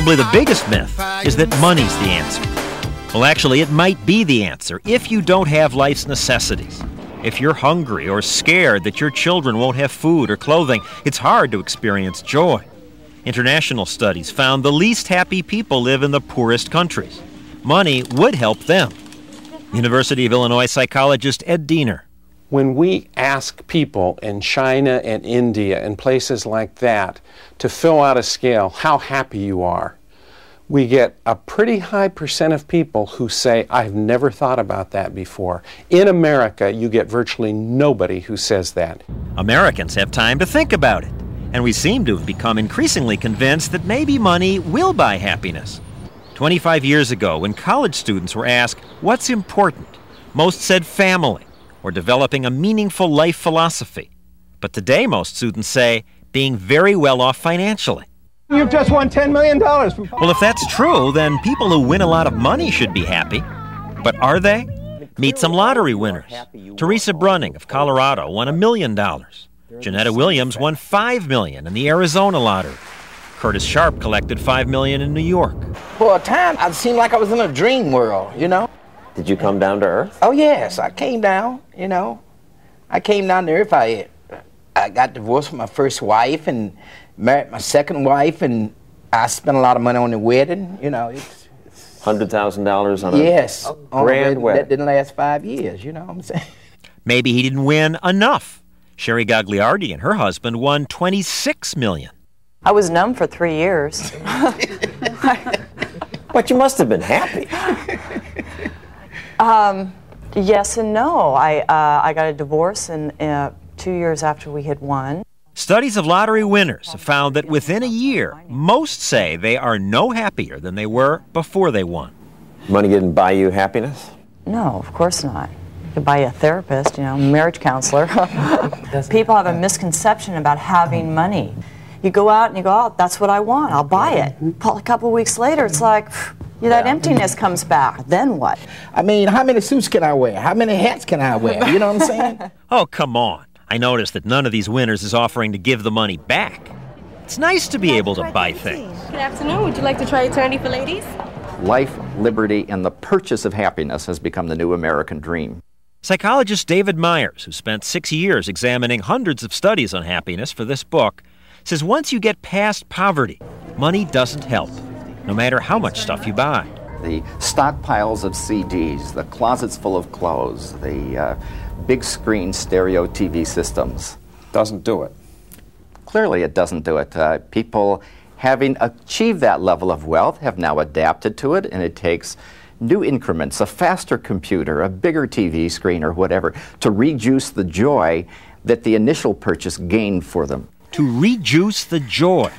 Probably the biggest myth is that money's the answer. Well, actually, it might be the answer if you don't have life's necessities. If you're hungry or scared that your children won't have food or clothing, it's hard to experience joy. International studies found the least happy people live in the poorest countries. Money would help them. University of Illinois psychologist Ed Diener. When we ask people in China and India and places like that to fill out a scale how happy you are, we get a pretty high percent of people who say, I've never thought about that before. In America, you get virtually nobody who says that. Americans have time to think about it, and we seem to have become increasingly convinced that maybe money will buy happiness. 25 years ago, when college students were asked, what's important? Most said family, or developing a meaningful life philosophy. But today, most students say being very well off financially. You've just won $10 million. Well, if that's true, then people who win a lot of money should be happy. But are they? Meet some lottery winners. Teresa Brunning of Colorado won $1 million. Janetta Williams won $5 million in the Arizona lottery. Curtis Sharp collected $5 million in New York. For a time, I seemed like I was in a dream world, you know? Did you come down to earth? Oh, yes, I came down, you know. I came down to earth. I got divorced from my first wife and married my second wife, and I spent a lot of money on the wedding, you know. It's $100,000 on a grand wedding. That didn't last 5 years, you know what I'm saying? Maybe he didn't win enough. Sherry Gagliardi and her husband won $26 million. I was numb for 3 years. But you must have been happy. Yes and no. I got a divorce 2 years after we had won. Studies of lottery winners have found that within a year, most say they are no happier than they were before they won. Money didn't buy you happiness? No, of course not. You could buy a therapist, you know, marriage counselor. People have a misconception about having money. You go out and you go, oh, that's what I want, I'll buy it. A couple of weeks later, it's like, that emptiness comes back. Then what? I mean, how many suits can I wear? How many hats can I wear? You know what I'm saying? Oh, come on. I noticed that none of these winners is offering to give the money back. It's nice to be able to buy things. Good afternoon. Would you like to try Eternity for Ladies? Life, liberty, and the purchase of happiness has become the new American dream. Psychologist David Myers, who spent 6 years examining hundreds of studies on happiness for this book, says once you get past poverty, money doesn't help, no matter how much stuff you buy. The stockpiles of CDs, the closets full of clothes, the big screen stereo TV systems. Doesn't do it. Clearly it doesn't do it. People having achieved that level of wealth have now adapted to it, and it takes new increments, a faster computer, a bigger TV screen or whatever, to rejuice the joy that the initial purchase gained for them. To rejuice the joy.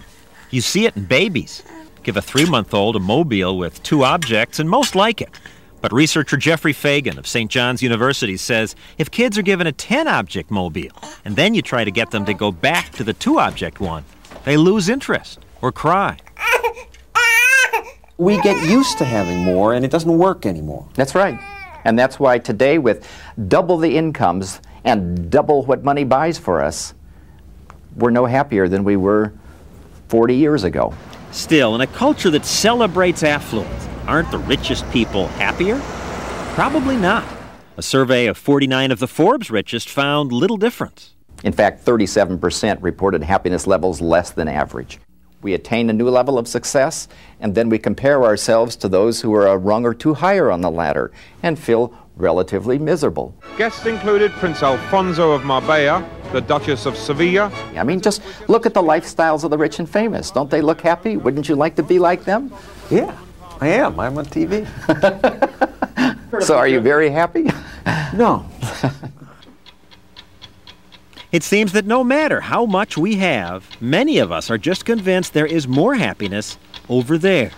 You see it in babies. Give a 3-month-old a mobile with 2 objects and most like it. But researcher Jeffrey Fagan of St. John's University says if kids are given a 10-object mobile and then you try to get them to go back to the 2-object one, they lose interest or cry. We get used to having more, and it doesn't work anymore. That's right. And that's why today, with double the incomes and double what money buys for us, we're no happier than we were 40 years ago. Still, in a culture that celebrates affluence, aren't the richest people happier? Probably not. A survey of 49 of the Forbes richest found little difference. In fact, 37% reported happiness levels less than average. We attain a new level of success, and then we compare ourselves to those who are a rung or two higher on the ladder and feel relatively miserable. Guests included Prince Alfonso of Marbella, the Duchess of Sevilla. I mean, just look at the lifestyles of the rich and famous. Don't they look happy? Wouldn't you like to be like them? Yeah, I am. I'm on TV. So are you very happy? No. It seems that no matter how much we have, many of us are just convinced there is more happiness over there.